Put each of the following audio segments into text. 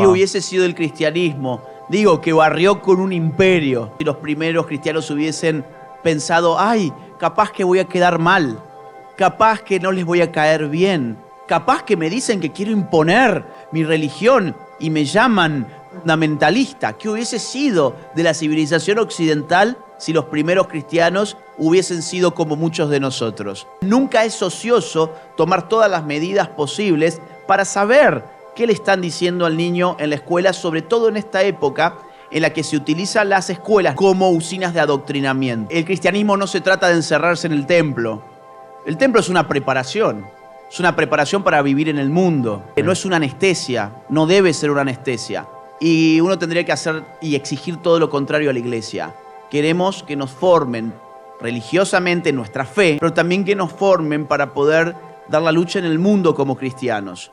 ¿Qué hubiese sido el cristianismo? Digo, que barrió con un imperio. Si los primeros cristianos hubiesen pensado, ay, capaz que voy a quedar mal, capaz que no les voy a caer bien, capaz que me dicen que quiero imponer mi religión y me llaman fundamentalista. ¿Qué hubiese sido de la civilización occidental si los primeros cristianos hubiesen sido como muchos de nosotros? Nunca es ocioso tomar todas las medidas posibles para saber qué le están diciendo al niño en la escuela, sobre todo en esta época en la que se utilizan las escuelas como usinas de adoctrinamiento. El cristianismo no se trata de encerrarse en el templo. El templo es una preparación. Es una preparación para vivir en el mundo. No es una anestesia, no debe ser una anestesia. Y uno tendría que hacer y exigir todo lo contrario a la iglesia. Queremos que nos formen religiosamente en nuestra fe, pero también que nos formen para poder dar la lucha en el mundo como cristianos.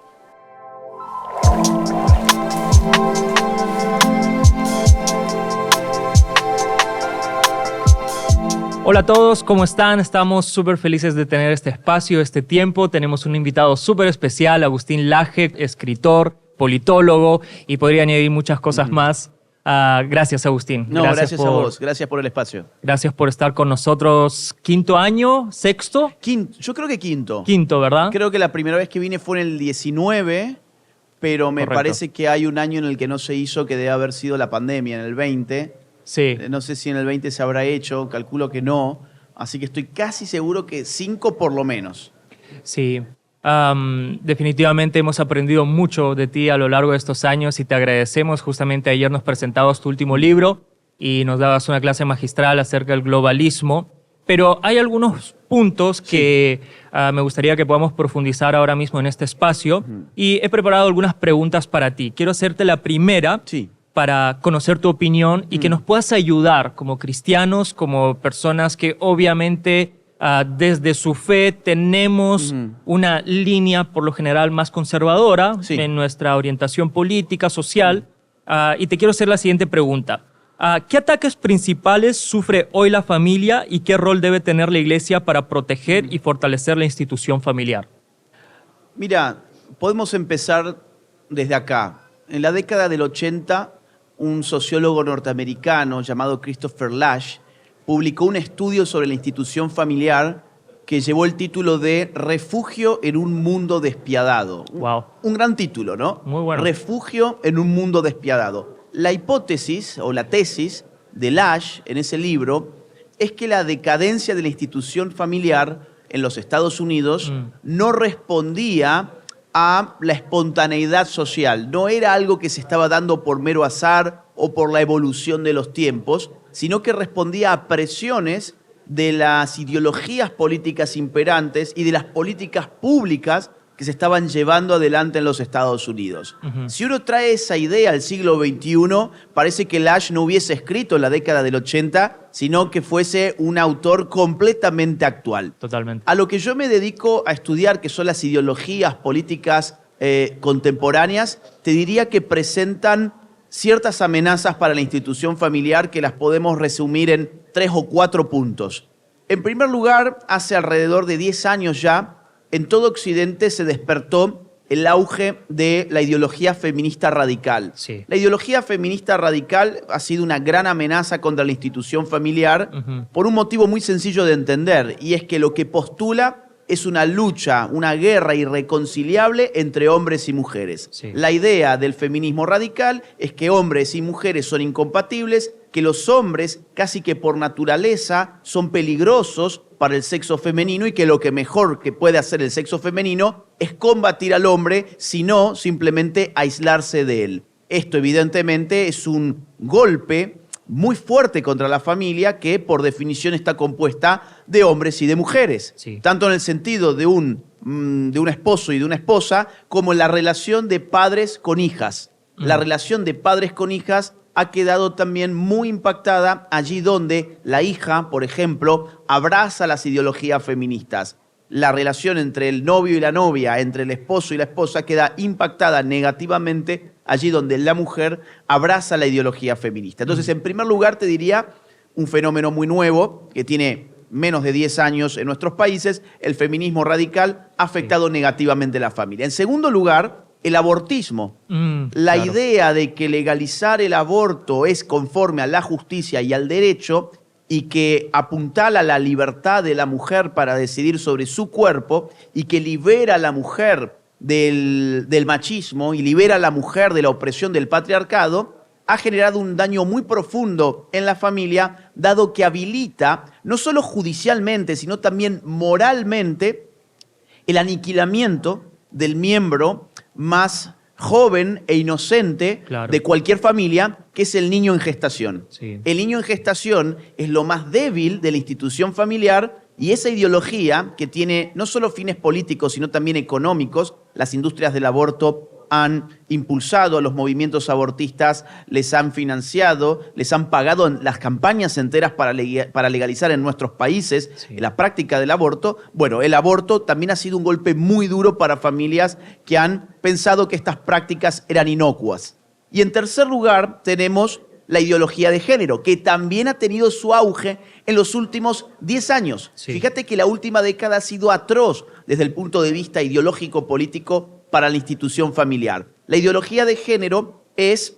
Hola a todos, ¿cómo están? Estamos súper felices de tener este espacio, este tiempo. Tenemos un invitado súper especial, Agustín Laje, escritor, politólogo, y podría añadir muchas cosas más. Gracias, Agustín. No, gracias a vos. Gracias por el espacio. Gracias por estar con nosotros. ¿Quinto año? ¿Sexto? Yo creo que quinto. Quinto, ¿verdad? Creo que la primera vez que vine fue en el 19, pero me Correcto. parece que hay un año en el que no se hizo, que debe haber sido la pandemia, en el 20. Sí. No sé si en el 20 se habrá hecho, calculo que no. Así que estoy casi seguro que 5 por lo menos. Sí. Definitivamente hemos aprendido mucho de ti a lo largo de estos años y te agradecemos. Justamente ayer nos presentabas tu último libro y nos dabas una clase magistral acerca del globalismo. Pero hay algunos puntos que me gustaría que podamos profundizar ahora mismo en este espacio. Y he preparado algunas preguntas para ti. Quiero hacerte la primera. Sí. Para conocer tu opinión y que nos puedas ayudar como cristianos, como personas que obviamente desde su fe tenemos una línea por lo general más conservadora en nuestra orientación política, social. Y te quiero hacer la siguiente pregunta. ¿Qué ataques principales sufre hoy la familia y qué rol debe tener la iglesia para proteger y fortalecer la institución familiar? Mira, podemos empezar desde acá. En la década del 80, un sociólogo norteamericano llamado Christopher Lasch publicó un estudio sobre la institución familiar que llevó el título de Refugio en un mundo despiadado. Wow. Un gran título, ¿no? Muy bueno. Refugio en un mundo despiadado. La hipótesis o la tesis de Lasch en ese libro es que la decadencia de la institución familiar en los Estados Unidos no respondía a la espontaneidad social. No era algo que se estaba dando por mero azar o por la evolución de los tiempos, sino que respondía a presiones de las ideologías políticas imperantes y de las políticas públicas que se estaban llevando adelante en los Estados Unidos. Si uno trae esa idea al siglo XXI, parece que Lasch no hubiese escrito en la década del 80, sino que fuese un autor completamente actual. Totalmente. A lo que yo me dedico a estudiar, que son las ideologías políticas contemporáneas, te diría que presentan ciertas amenazas para la institución familiar que las podemos resumir en 3 o 4 puntos. En primer lugar, hace alrededor de 10 años ya, en todo Occidente se despertó el auge de la ideología feminista radical. Sí. La ideología feminista radical ha sido una gran amenaza contra la institución familiar por un motivo muy sencillo de entender, y es que lo que postula es una lucha, una guerra irreconciliable entre hombres y mujeres. Sí. La idea del feminismo radical es que hombres y mujeres son incompatibles, que los hombres, casi que por naturaleza, son peligrosos para el sexo femenino y que lo que mejor que puede hacer el sexo femenino es combatir al hombre, sino simplemente aislarse de él. Esto evidentemente es un golpe muy fuerte contra la familia que por definición está compuesta de hombres y de mujeres, tanto en el sentido de un esposo y de una esposa como en la relación de padres con hijas. La relación de padres con hijas ha quedado también muy impactada allí donde la hija, por ejemplo, abraza las ideologías feministas. La relación entre el novio y la novia, entre el esposo y la esposa, queda impactada negativamente allí donde la mujer abraza la ideología feminista. Entonces, en primer lugar, te diría un fenómeno muy nuevo que tiene menos de 10 años en nuestros países. El feminismo radical ha afectado negativamente a la familia. En segundo lugar, el abortismo. La Claro. idea de que legalizar el aborto es conforme a la justicia y al derecho y que apuntala la libertad de la mujer para decidir sobre su cuerpo y que libera a la mujer del machismo y libera a la mujer de la opresión del patriarcado, ha generado un daño muy profundo en la familia, dado que habilita, no solo judicialmente, sino también moralmente, el aniquilamiento del miembro más joven e inocente Claro. de cualquier familia, que es el niño en gestación. Sí. El niño en gestación es lo más débil de la institución familiar y esa ideología que tiene no solo fines políticos, sino también económicos. Las industrias del aborto han impulsado a los movimientos abortistas, les han financiado, les han pagado en las campañas enteras para legalizar en nuestros países la práctica del aborto. Bueno, el aborto también ha sido un golpe muy duro para familias que han pensado que estas prácticas eran inocuas. Y en tercer lugar tenemos la ideología de género, que también ha tenido su auge en los últimos 10 años. Sí. Fíjate que la última década ha sido atroz desde el punto de vista ideológico-político para la institución familiar. La ideología de género es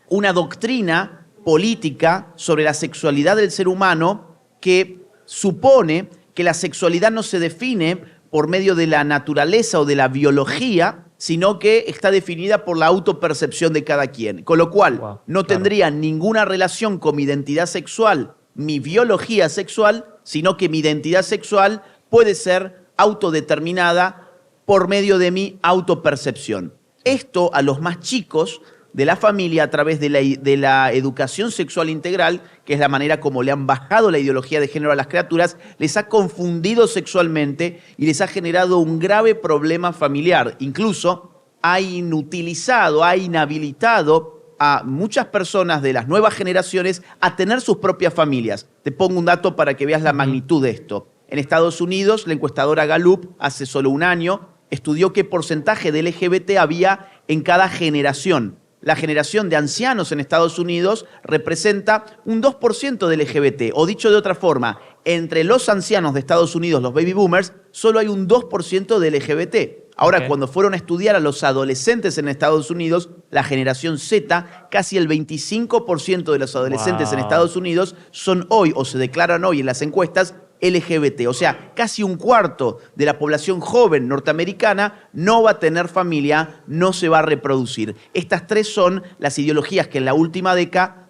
una doctrina política sobre la sexualidad del ser humano que supone que la sexualidad no se define por medio de la naturaleza o de la biología, sino que está definida por la autopercepción de cada quien. Con lo cual, no tendría ninguna relación con mi identidad sexual, mi biología sexual, sino que mi identidad sexual puede ser autodeterminada por medio de mi autopercepción. Esto a los más chicos de la familia a través de la educación sexual integral, que es la manera como le han bajado la ideología de género a las criaturas, les ha confundido sexualmente y les ha generado un grave problema familiar. Incluso ha inutilizado, ha inhabilitado a muchas personas de las nuevas generaciones a tener sus propias familias. Te pongo un dato para que veas la magnitud de esto. En Estados Unidos, la encuestadora Gallup, hace solo un año, estudió qué porcentaje de LGBT había en cada generación. La generación de ancianos en Estados Unidos representa un 2% de LGBT. O dicho de otra forma, entre los ancianos de Estados Unidos, los baby boomers, solo hay un 2% de LGBT. Ahora, cuando fueron a estudiar a los adolescentes en Estados Unidos, la generación Z, casi el 25% de los adolescentes en Estados Unidos son hoy, o se declaran hoy en las encuestas, LGBT. O sea, casi un cuarto de la población joven norteamericana no va a tener familia, no se va a reproducir. Estas tres son las ideologías que en la última década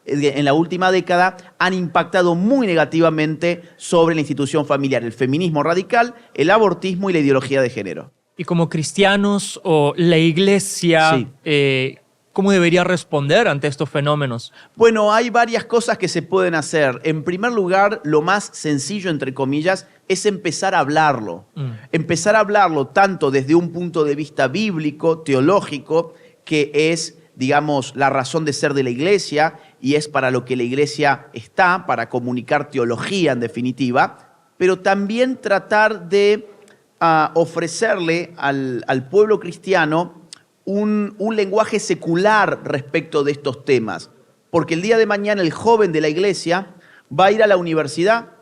han impactado muy negativamente sobre la institución familiar. El feminismo radical, el abortismo y la ideología de género. Y como cristianos o la iglesia, ¿cómo debería responder ante estos fenómenos? Bueno, hay varias cosas que se pueden hacer. En primer lugar, lo más sencillo, entre comillas, es empezar a hablarlo. Empezar a hablarlo tanto desde un punto de vista bíblico, teológico, que es, digamos, la razón de ser de la iglesia y es para lo que la iglesia está, para comunicar teología en definitiva, pero también tratar de ofrecerle al pueblo cristiano un lenguaje secular respecto de estos temas. Porque el día de mañana el joven de la iglesia va a ir a la universidad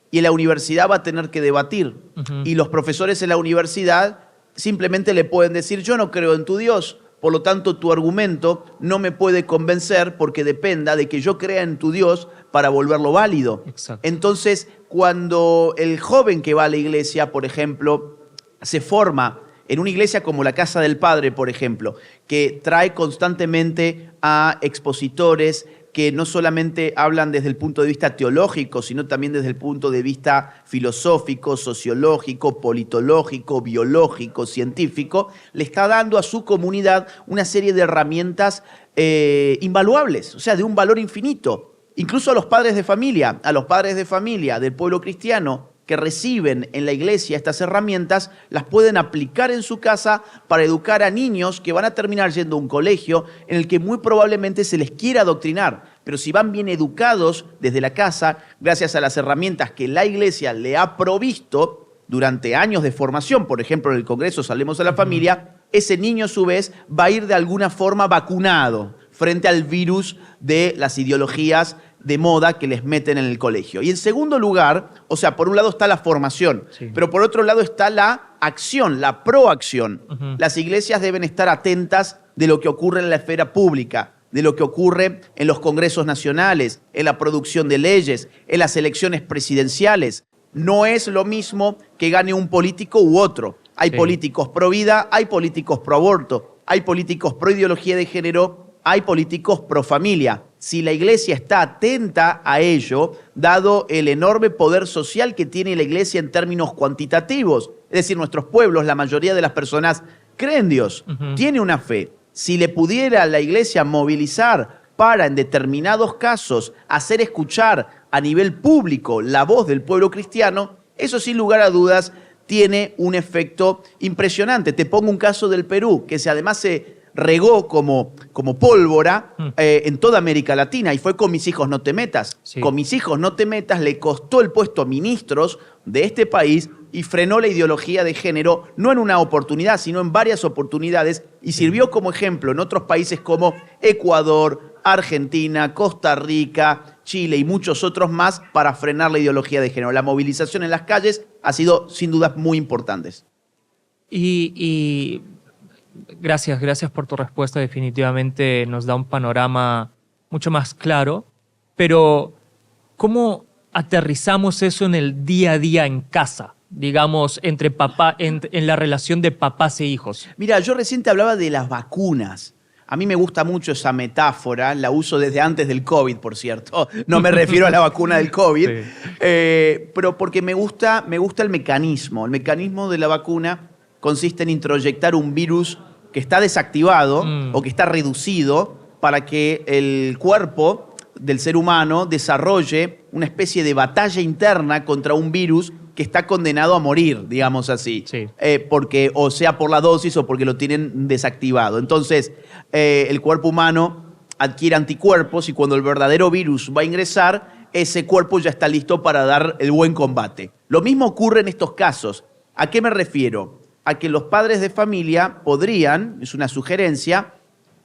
y en la universidad va a tener que debatir. Y los profesores en la universidad simplemente le pueden decir, yo no creo en tu Dios, por lo tanto tu argumento no me puede convencer porque dependa de que yo crea en tu Dios para volverlo válido. Exacto. Entonces, cuando el joven que va a la iglesia, por ejemplo, se forma en una iglesia como la Casa del Padre, por ejemplo, que trae constantemente a expositores que no solamente hablan desde el punto de vista teológico, sino también desde el punto de vista filosófico, sociológico, politológico, biológico, científico, le está dando a su comunidad una serie de herramientas invaluables, o sea, de un valor infinito. Incluso a los padres de familia del pueblo cristiano, que reciben en la iglesia estas herramientas, las pueden aplicar en su casa para educar a niños que van a terminar yendo a un colegio en el que muy probablemente se les quiera adoctrinar. Pero si van bien educados desde la casa, gracias a las herramientas que la iglesia le ha provisto durante años de formación, por ejemplo en el Congreso Salvemos a la Familia, ese niño a su vez va a ir de alguna forma vacunado frente al virus de las ideologías de moda que les meten en el colegio. Y en segundo lugar, o sea, por un lado está la formación, Sí. pero por otro lado está la acción, la proacción. Las iglesias deben estar atentas de lo que ocurre en la esfera pública, de lo que ocurre en los congresos nacionales, en la producción de leyes, en las elecciones presidenciales. No es lo mismo que gane un político u otro. Hay Sí. políticos pro vida, hay políticos pro aborto, hay políticos pro ideología de género, hay políticos pro familia. Si la iglesia está atenta a ello, dado el enorme poder social que tiene la iglesia en términos cuantitativos, es decir, nuestros pueblos, la mayoría de las personas creen en Dios, tiene una fe. Si le pudiera la iglesia movilizar para, en determinados casos, hacer escuchar a nivel público la voz del pueblo cristiano, eso sin lugar a dudas tiene un efecto impresionante. Te pongo un caso del Perú, que además se regó como pólvora en toda América Latina, y fue Con mis hijos no te metas. Sí. Con mis hijos no te metas le costó el puesto a ministros de este país y frenó la ideología de género, no en una oportunidad, sino en varias oportunidades, y sirvió como ejemplo en otros países como Ecuador, Argentina, Costa Rica, Chile y muchos otros más para frenar la ideología de género. La movilización en las calles ha sido sin dudas muy importantes. Y gracias por tu respuesta. Definitivamente nos da un panorama mucho más claro. Pero, ¿cómo aterrizamos eso en el día a día en casa? Digamos, entre en la relación de papás e hijos. Mira, yo recién te hablaba de las vacunas. A mí me gusta mucho esa metáfora, la uso desde antes del COVID, por cierto. No me refiero a la vacuna del COVID, Sí. Pero porque me gusta el mecanismo. El mecanismo de la vacuna consiste en introyectar un virus que está desactivado o que está reducido para que el cuerpo del ser humano desarrolle una especie de batalla interna contra un virus que está condenado a morir, digamos así. Sí. Porque o sea por la dosis o porque lo tienen desactivado. Entonces, el cuerpo humano adquiere anticuerpos y cuando el verdadero virus va a ingresar, ese cuerpo ya está listo para dar el buen combate. Lo mismo ocurre en estos casos. ¿A qué me refiero? A que los padres de familia podrían, es una sugerencia,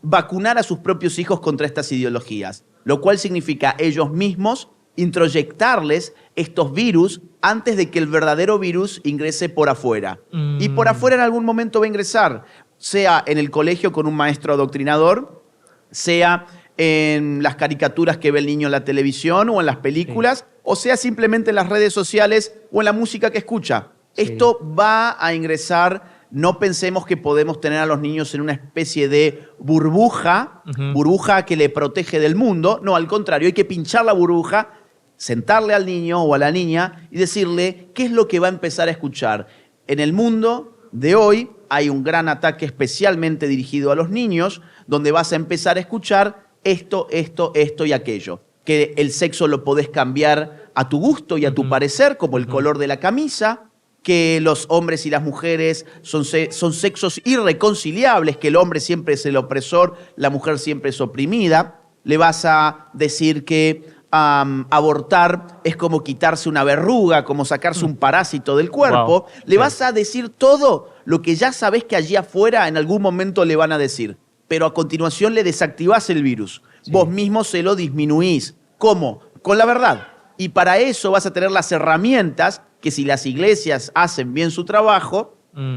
vacunar a sus propios hijos contra estas ideologías, lo cual significa ellos mismos introyectarles estos virus antes de que el verdadero virus ingrese por afuera. Y por afuera en algún momento va a ingresar, sea en el colegio con un maestro adoctrinador, sea en las caricaturas que ve el niño en la televisión o en las películas, o sea simplemente en las redes sociales o en la música que escucha. Sí. Esto va a ingresar. No pensemos que podemos tener a los niños en una especie de burbuja, burbuja que le protege del mundo. No, al contrario, hay que pinchar la burbuja, sentarle al niño o a la niña y decirle qué es lo que va a empezar a escuchar. En el mundo de hoy hay un gran ataque especialmente dirigido a los niños, donde vas a empezar a escuchar esto y aquello. Que el sexo lo podés cambiar a tu gusto y a tu parecer, como el color de la camisa, que los hombres y las mujeres son sexos irreconciliables, que el hombre siempre es el opresor, la mujer siempre es oprimida. Le vas a decir que abortar es como quitarse una verruga, como sacarse un parásito del cuerpo. Wow. Le vas a decir todo lo que ya sabés que allí afuera en algún momento le van a decir. Pero a continuación le desactivás el virus. Sí. Vos mismo se lo disminuís. ¿Cómo? Con la verdad. Y para eso vas a tener las herramientas que si las iglesias hacen bien su trabajo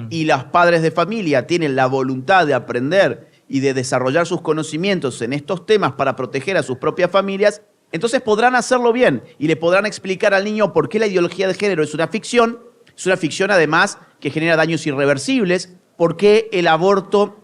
y los padres de familia tienen la voluntad de aprender y de desarrollar sus conocimientos en estos temas para proteger a sus propias familias, entonces podrán hacerlo bien y le podrán explicar al niño por qué la ideología de género es una ficción además que genera daños irreversibles, por qué el aborto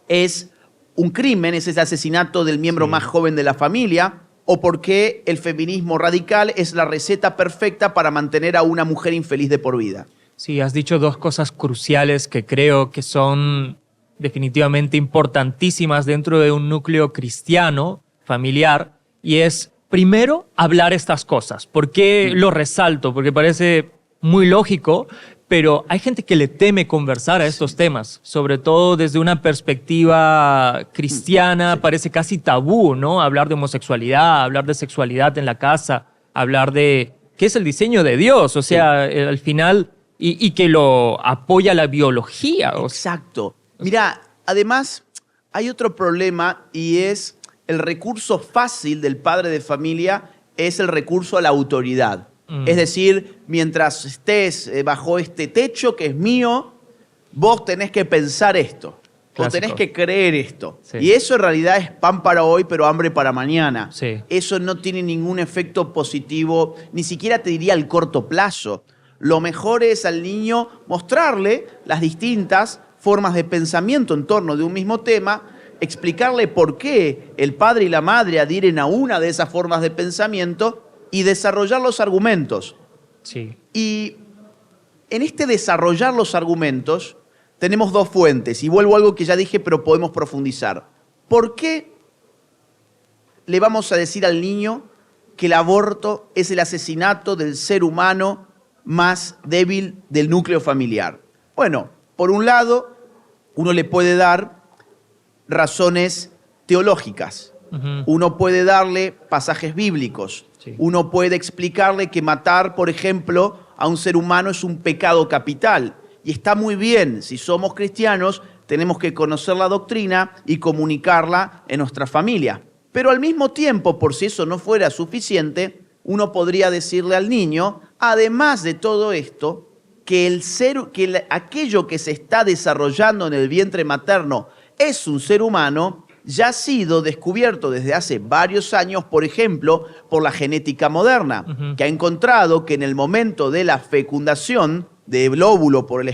es un crimen, es ese asesinato del miembro más joven de la familia, o por qué el feminismo radical es la receta perfecta para mantener a una mujer infeliz de por vida. Sí, has dicho dos cosas cruciales que creo que son definitivamente importantísimas dentro de un núcleo cristiano, familiar, y es, primero, hablar estas cosas. ¿Por qué lo resalto? Porque parece muy lógico, pero hay gente que le teme conversar a estos temas, sobre todo desde una perspectiva cristiana, parece casi tabú, ¿no? Hablar de homosexualidad, hablar de sexualidad en la casa, hablar de qué es el diseño de Dios, o sea, al final, y que lo apoya la biología. Exacto. Mira, además hay otro problema y es el recurso fácil del padre de familia es el recurso a la autoridad. Es decir, mientras estés bajo este techo que es mío, vos tenés que pensar esto. Vos tenés que creer esto. Sí. Y eso en realidad es pan para hoy, pero hambre para mañana. Sí. Eso no tiene ningún efecto positivo, ni siquiera te diría al corto plazo. Lo mejor es al niño mostrarle las distintas formas de pensamiento en torno de un mismo tema, explicarle por qué el padre y la madre adhieren a una de esas formas de pensamiento y desarrollar los argumentos. Sí. Y en este desarrollar los argumentos tenemos dos fuentes, y vuelvo a algo que ya dije, pero podemos profundizar. ¿Por qué le vamos a decir al niño que el aborto es el asesinato del ser humano más débil del núcleo familiar? Bueno, por un lado, uno le puede dar razones teológicas. Uno puede darle pasajes bíblicos. Sí. Uno puede explicarle que matar, por ejemplo, a un ser humano es un pecado capital. Y está muy bien, si somos cristianos, tenemos que conocer la doctrina y comunicarla en nuestra familia. Pero al mismo tiempo, por si eso no fuera suficiente, uno podría decirle al niño, además de todo esto, que aquello que se está desarrollando en el vientre materno es un ser humano, ya ha sido descubierto desde hace varios años, por ejemplo, por la genética moderna, que ha encontrado que en el momento de la fecundación del óvulo por el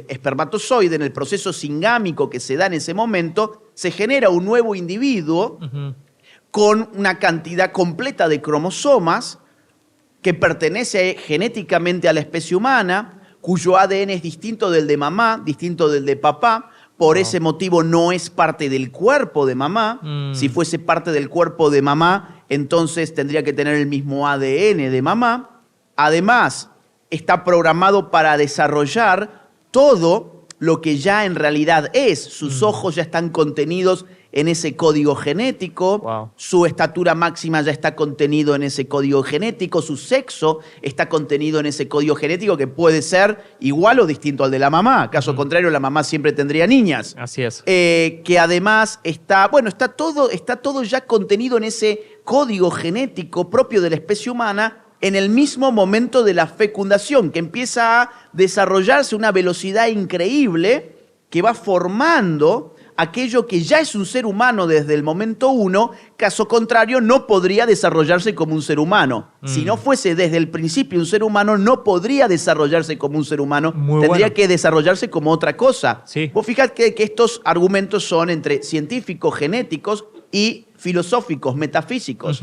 espermatozoide, en el proceso singámico que se da en ese momento, se genera un nuevo individuo con una cantidad completa de cromosomas que pertenece genéticamente a la especie humana, cuyo ADN es distinto del de mamá, distinto del de papá. Por ese motivo no es parte del cuerpo de mamá. Si fuese parte del cuerpo de mamá, entonces tendría que tener el mismo ADN de mamá. Además, está programado para desarrollar todo lo que ya en realidad es. Sus ojos ya están contenidos en ese código genético, su estatura máxima ya está contenido en ese código genético, su sexo está contenido en ese código genético que puede ser igual o distinto al de la mamá. Caso contrario, la mamá siempre tendría niñas. Así es. Que además está todo ya contenido en ese código genético propio de la especie humana en el mismo momento de la fecundación, que empieza a desarrollarse a una velocidad increíble que va formando aquello que ya es un ser humano desde el momento uno. Caso contrario, no podría desarrollarse como un ser humano. Si no fuese desde el principio un ser humano, no podría desarrollarse como un ser humano. Tendría que desarrollarse como otra cosa. Sí. Vos fijate que estos argumentos son entre científicos, genéticos y filosóficos, metafísicos.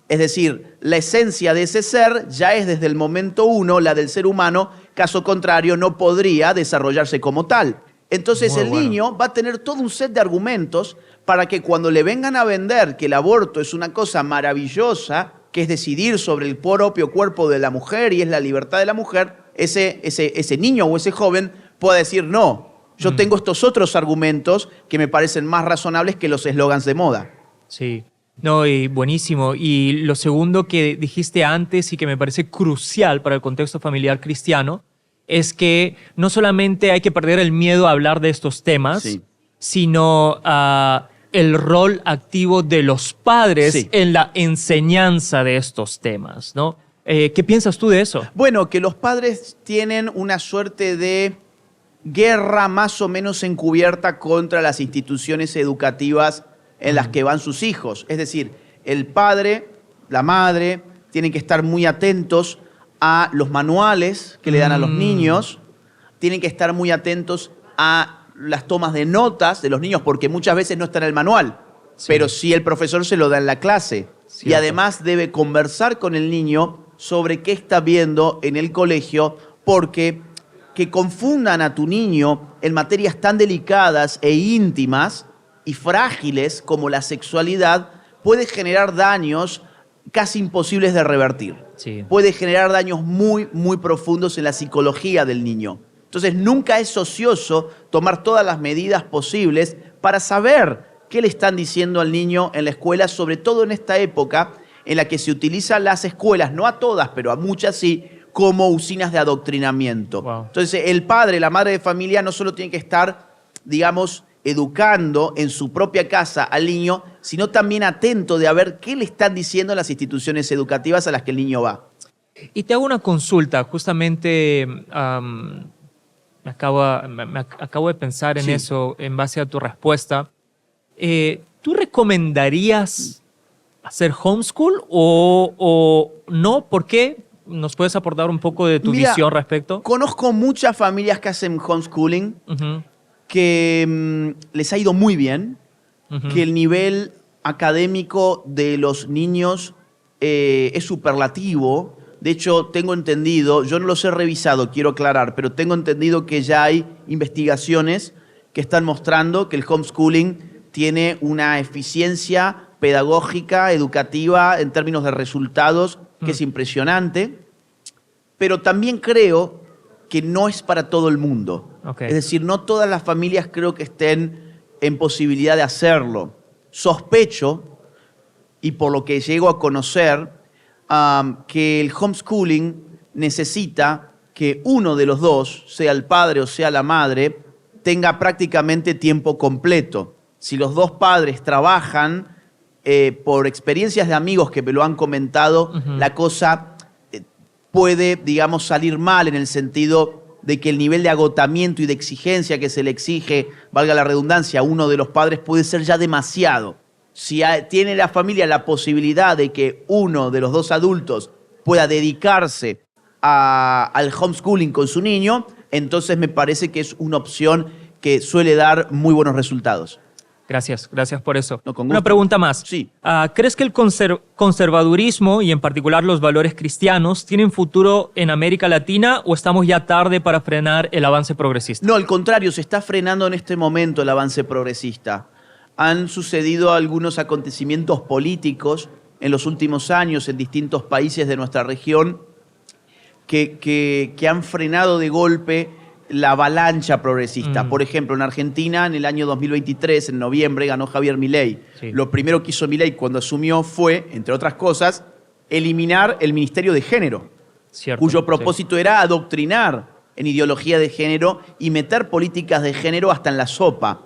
Es decir, la esencia de ese ser ya es desde el momento uno la del ser humano. Caso contrario, no podría desarrollarse como tal. Entonces el niño va a tener todo un set de argumentos para que cuando le vengan a vender que el aborto es una cosa maravillosa, que es decidir sobre el propio cuerpo de la mujer y es la libertad de la mujer, ese niño o ese joven pueda decir, no, yo tengo estos otros argumentos que me parecen más razonables que los eslogans de moda. Sí. No, y buenísimo. Y lo segundo que dijiste antes y que me parece crucial para el contexto familiar cristiano es que no solamente hay que perder el miedo a hablar de estos temas, sino el rol activo de los padres en la enseñanza de estos temas, ¿no? ¿Qué piensas tú de eso? Bueno, que los padres tienen una suerte de guerra más o menos encubierta contra las instituciones educativas en las que van sus hijos. Es decir, el padre, la madre, tienen que estar muy atentos a los manuales que le dan a los niños, tienen que estar muy atentos a las tomas de notas de los niños, porque muchas veces no está en el manual, pero sí el profesor se lo da en la clase. Y además debe conversar con el niño sobre qué está viendo en el colegio, porque que confundan a tu niño en materias tan delicadas e íntimas y frágiles como la sexualidad puede generar daños casi imposibles de revertir. Puede generar daños muy, muy profundos en la psicología del niño. Entonces, nunca es ocioso tomar todas las medidas posibles para saber qué le están diciendo al niño en la escuela, sobre todo en esta época en la que se utilizan las escuelas, no a todas, pero a muchas sí, como usinas de adoctrinamiento. Entonces, el padre, la madre de familia no solo tiene que estar, digamos, educando en su propia casa al niño, sino también atento de a ver qué le están diciendo las instituciones educativas a las que el niño va. Y te hago una consulta, justamente me acabo de pensar en eso en base a tu respuesta. ¿Tú recomendarías hacer homeschool o no? ¿Por qué? ¿Nos puedes aportar un poco de tu visión respecto? Conozco muchas familias que hacen homeschooling que les ha ido muy bien, que el nivel académico de los niños es superlativo. De hecho, tengo entendido, yo no los he revisado, quiero aclarar, pero tengo entendido que ya hay investigaciones que están mostrando que el homeschooling tiene una eficiencia pedagógica, educativa, en términos de resultados, que es impresionante. Pero también creo que no es para todo el mundo. Okay. Es decir, no todas las familias creo que estén en posibilidad de hacerlo. Sospecho, y por lo que llego a conocer, que el homeschooling necesita que uno de los dos, sea el padre o sea la madre, tenga prácticamente tiempo completo. Si los dos padres trabajan, por experiencias de amigos que me lo han comentado, la cosa puede, digamos, salir mal en el sentido de que el nivel de agotamiento y de exigencia que se le exige, valga la redundancia, a uno de los padres puede ser ya demasiado. Si tiene la familia la posibilidad de que uno de los dos adultos pueda dedicarse al homeschooling con su niño, entonces me parece que es una opción que suele dar muy buenos resultados. Gracias por eso. No, con gusto. Una pregunta más. Sí. ¿Crees que el conservadurismo y en particular los valores cristianos tienen futuro en América Latina o estamos ya tarde para frenar el avance progresista? No, al contrario, se está frenando en este momento el avance progresista. Han sucedido algunos acontecimientos políticos en los últimos años en distintos países de nuestra región que han frenado de golpe la avalancha progresista. Por ejemplo, en Argentina, en el año 2023, en noviembre, ganó Javier Milei. Sí. Lo primero que hizo Milei cuando asumió fue, entre otras cosas, eliminar el Ministerio de Género, cuyo propósito era adoctrinar en ideología de género y meter políticas de género hasta en la sopa.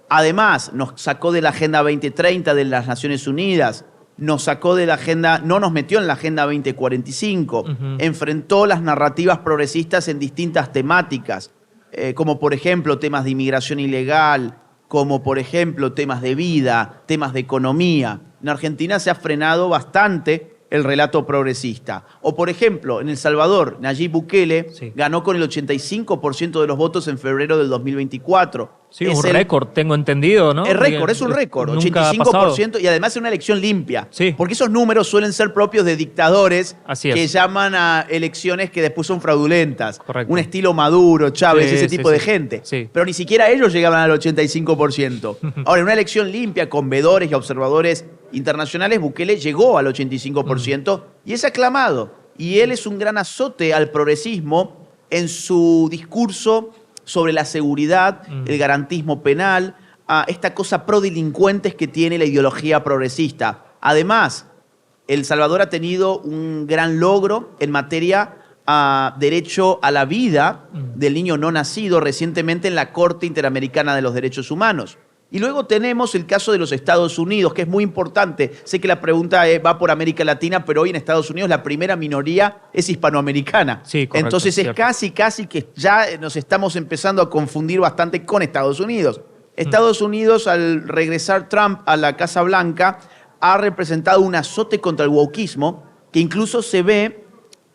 Además, nos sacó de la Agenda 2030 de las Naciones Unidas, nos sacó de la agenda, no nos metió en la Agenda 2045, enfrentó las narrativas progresistas en distintas temáticas, como por ejemplo temas de inmigración ilegal, como por ejemplo temas de vida, temas de economía. En Argentina se ha frenado bastante el relato progresista. O por ejemplo, en El Salvador, Nayib Bukele ganó con el 85% de los votos en febrero del 2024. Sí, es un récord, tengo entendido, ¿no? Es récord, es un récord, 85%, y además es una elección limpia. Sí. Porque esos números suelen ser propios de dictadores que es. llaman a elecciones que después son fraudulentas. Correcto. Un estilo Maduro, Chávez, ese tipo de gente. Sí. Pero ni siquiera ellos llegaban al 85%. Ahora, en una elección limpia, con vedores y observadores internacionales, Bukele llegó al 85% y es aclamado. Y él es un gran azote al progresismo en su discurso sobre la seguridad, el garantismo penal, esta cosa prodelincuentes que tiene la ideología progresista. Además, El Salvador ha tenido un gran logro en materia derecho a la vida del niño no nacido recientemente en la Corte Interamericana de los Derechos Humanos. Y luego tenemos el caso de los Estados Unidos, que es muy importante. Sé que la pregunta va por América Latina, pero hoy en Estados Unidos la primera minoría es hispanoamericana. Sí, correcto, entonces es casi que ya nos estamos empezando a confundir bastante con Estados Unidos. Estados Unidos, al regresar Trump a la Casa Blanca, ha representado un azote contra el wokismo, que incluso se ve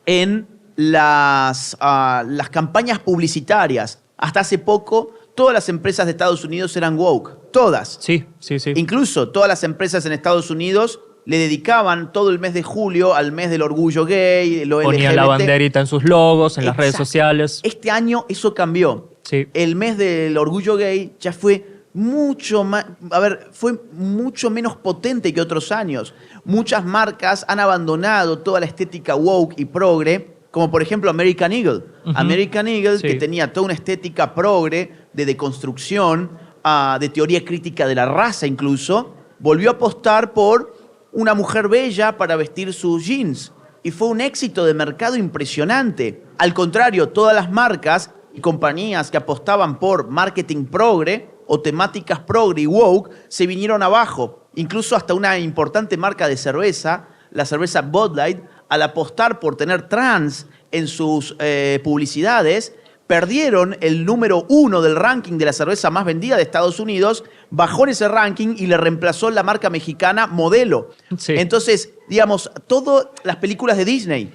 en las campañas publicitarias. Hasta hace poco, todas las empresas de Estados Unidos eran woke. Todas. Sí. Incluso todas las empresas en Estados Unidos le dedicaban todo el mes de julio al mes del orgullo gay, lo LGBT. Ponían la banderita en sus logos, en las redes sociales. Este año eso cambió. Sí. El mes del orgullo gay ya fue mucho más, fue mucho menos potente que otros años. Muchas marcas han abandonado toda la estética woke y progre, como por ejemplo American Eagle. American Eagle, que tenía toda una estética progre, de deconstrucción, de teoría crítica de la raza incluso, volvió a apostar por una mujer bella para vestir sus jeans. Y fue un éxito de mercado impresionante. Al contrario, todas las marcas y compañías que apostaban por marketing progre, o temáticas progre y woke se vinieron abajo. Incluso hasta una importante marca de cerveza, la cerveza Bud Light, al apostar por tener trans en sus publicidades, perdieron el número 1 del ranking de la cerveza más vendida de Estados Unidos, bajó en ese ranking y le reemplazó la marca mexicana Modelo. Sí. Entonces, digamos, todas las películas de Disney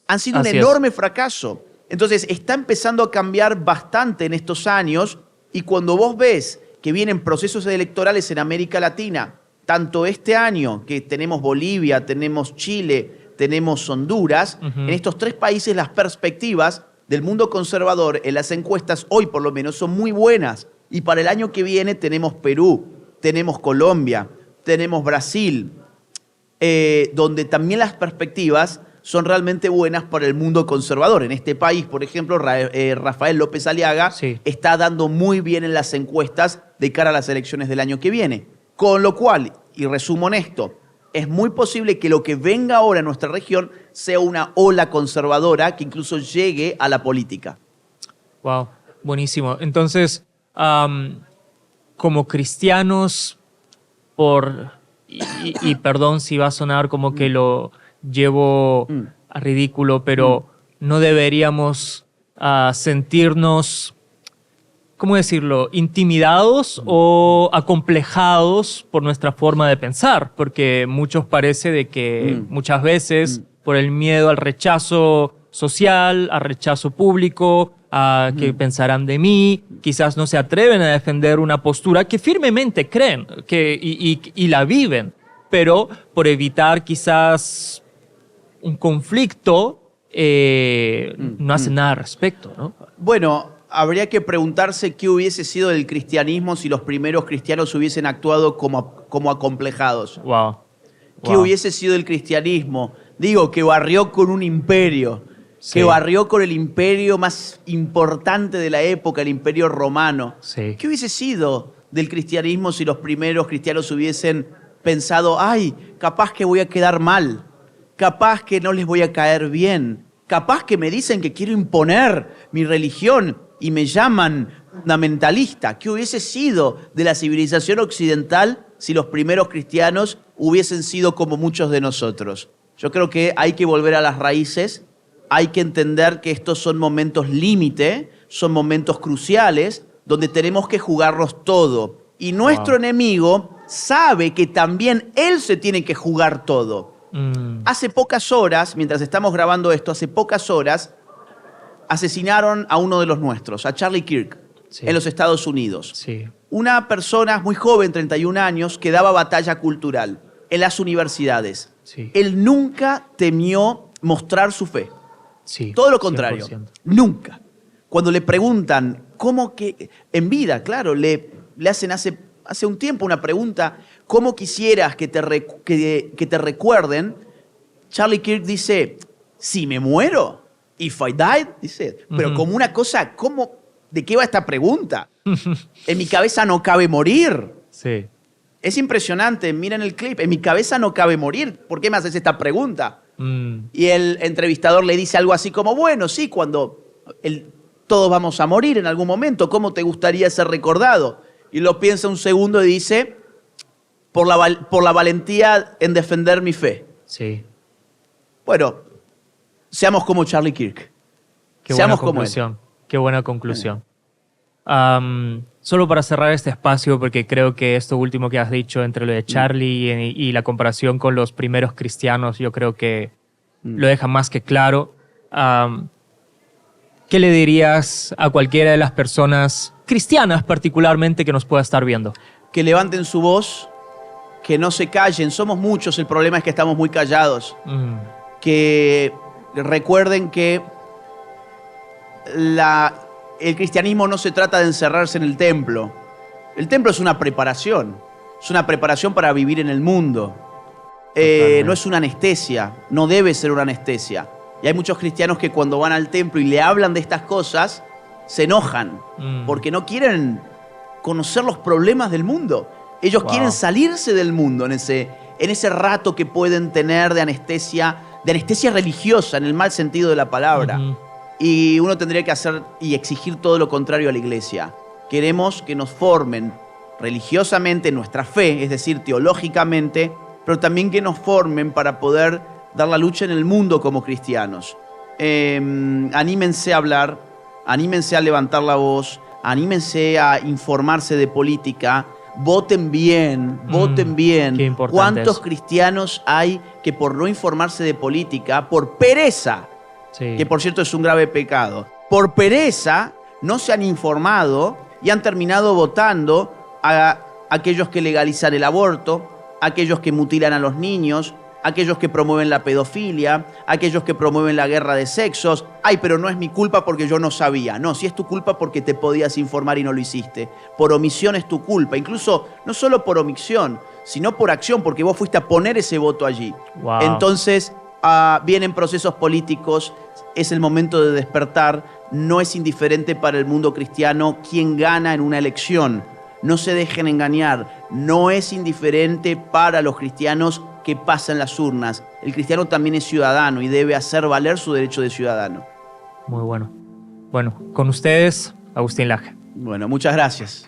han sido un enorme fracaso. Entonces, está empezando a cambiar bastante en estos años, y cuando vos ves que vienen procesos electorales en América Latina, tanto este año que tenemos Bolivia, tenemos Chile, tenemos Honduras, en estos 3 países las perspectivas del mundo conservador en las encuestas hoy por lo menos son muy buenas. Y para el año que viene tenemos Perú, tenemos Colombia, tenemos Brasil, donde también las perspectivas son realmente buenas para el mundo conservador. En este país, por ejemplo, Rafael López Aliaga está dando muy bien en las encuestas de cara a las elecciones del año que viene. Con lo cual, y resumo en esto, es muy posible que lo que venga ahora en nuestra región sea una ola conservadora que incluso llegue a la política. Wow, buenísimo. Entonces, como cristianos, y perdón si va a sonar como que lo llevo a ridículo, pero no deberíamos sentirnos, ¿cómo decirlo?, intimidados o acomplejados por nuestra forma de pensar, porque muchos parece de que muchas veces por el miedo al rechazo social, al rechazo público, a qué pensarán de mí, quizás no se atreven a defender una postura que firmemente creen y la viven, pero por evitar quizás un conflicto no hacen nada al respecto, ¿no? Bueno, habría que preguntarse qué hubiese sido del cristianismo si los primeros cristianos hubiesen actuado como acomplejados. Wow. ¿Qué hubiese sido el cristianismo? Digo, que barrió con un imperio, que barrió con el imperio más importante de la época, el imperio romano. Sí. ¿Qué hubiese sido del cristianismo si los primeros cristianos hubiesen pensado, ay, capaz que voy a quedar mal, capaz que no les voy a caer bien, capaz que me dicen que quiero imponer mi religión y me llaman fundamentalista? ¿Qué hubiese sido de la civilización occidental si los primeros cristianos hubiesen sido como muchos de nosotros? Yo creo que hay que volver a las raíces, hay que entender que estos son momentos límite, son momentos cruciales, donde tenemos que jugarnos todo. Y nuestro enemigo sabe que también él se tiene que jugar todo. Hace pocas horas, mientras estamos grabando esto, hace pocas horas, asesinaron a uno de los nuestros, a Charlie Kirk, en los Estados Unidos. Sí. Una persona muy joven, 31 años, que daba batalla cultural en las universidades. Sí. Él nunca temió mostrar su fe. Sí, todo lo contrario, 100%. Nunca. Cuando le preguntan, ¿cómo que en vida? Claro, le hacen hace un tiempo una pregunta, ¿cómo quisieras que te recuerden? Charlie Kirk dice, si me muero, if I died, dice, pero como una cosa, ¿de qué va esta pregunta? En mi cabeza no cabe morir. Sí. Es impresionante, miren el clip, en mi cabeza no cabe morir, ¿por qué me haces esta pregunta? Y el entrevistador le dice algo así como, bueno, sí, cuando todos vamos a morir en algún momento, ¿cómo te gustaría ser recordado? Y lo piensa un segundo y dice, por la valentía en defender mi fe. Sí. Bueno, seamos como Charlie Kirk. Seamos como él. Qué buena conclusión. Solo para cerrar este espacio, porque creo que esto último que has dicho entre lo de Charlie y la comparación con los primeros cristianos, yo creo que lo deja más que claro. ¿Qué le dirías a cualquiera de las personas cristianas particularmente que nos pueda estar viendo? Que levanten su voz, que no se callen. Somos muchos, el problema es que estamos muy callados. Que recuerden que el cristianismo no se trata de encerrarse en el templo. El templo es una preparación. Es una preparación para vivir en el mundo. No es una anestesia. No debe ser una anestesia. Y hay muchos cristianos que cuando van al templo y le hablan de estas cosas, se enojan. Porque no quieren conocer los problemas del mundo. Ellos quieren salirse del mundo en ese rato que pueden tener de anestesia religiosa, en el mal sentido de la palabra. Y uno tendría que hacer y exigir todo lo contrario a la iglesia. Queremos que nos formen religiosamente, nuestra fe, es decir, teológicamente, pero también que nos formen para poder dar la lucha en el mundo como cristianos. Anímense a hablar, anímense a levantar la voz, anímense a informarse de política, voten bien, voten bien. Qué importante ¿Cuántos eso. cristianos hay que por no informarse de política, por pereza, Sí. que por cierto es un grave pecado, por pereza no se han informado y han terminado votando a aquellos que legalizan el aborto, aquellos que mutilan a los niños, aquellos que promueven la pedofilia, aquellos que promueven la guerra de sexos? Ay, pero no es mi culpa porque yo no sabía. No, sí es tu culpa porque te podías informar y no lo hiciste. Por omisión es tu culpa. Incluso no solo por omisión, sino por acción, porque vos fuiste a poner ese voto allí. Wow. Entonces, vienen procesos políticos, es el momento de despertar. No es indiferente para el mundo cristiano quién gana en una elección. No se dejen engañar. No es indiferente para los cristianos qué pasa en las urnas. El cristiano también es ciudadano y debe hacer valer su derecho de ciudadano. Muy bueno. Bueno, con ustedes, Agustín Laje. Bueno, muchas gracias.